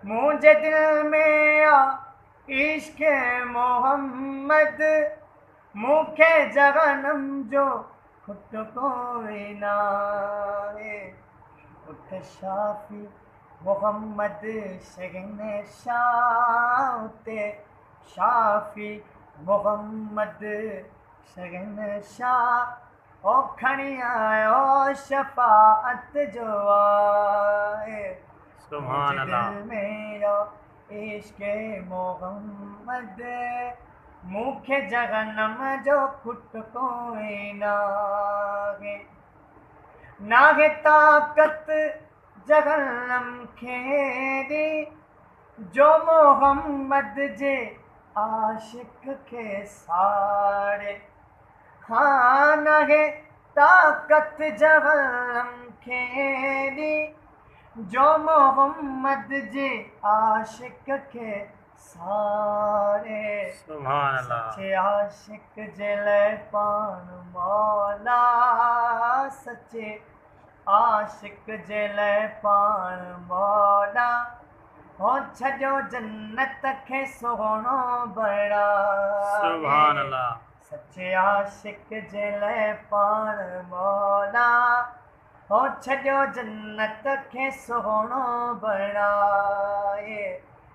मुझे दिल में आ इश्क मोहम्मद, मुखे जगनम जो खुद कोई ना है। उठ शाफी मोहम्मद शगन शाह, शाफी मोहम्मद शगन शाह, ओ खणी आयो शफाअत जो आए। सुभान मुझे अल्लाह। दिल में यो इश्क मोहम्मद, मुखे जगनम जो खुद कोई नागे। नागे ताकत जगन्नम खेरी, जो मोहम्मद जे आशिक के सारे। हाँ नागे ताकत जगन्नम खेरी, जो मोहम्मद जे आशिक के सारे। सुभान अल्लाह। सच्चे आशिक जले पान मौला, सच्चे आशिक जले पान मौला, हो छॾियो जन्नत खे सोनो बणाए। सुभान अल्लाह। सच्चे आशिक जले पान मौला, हो छॾियो जन्नत खे सोनो बणाए।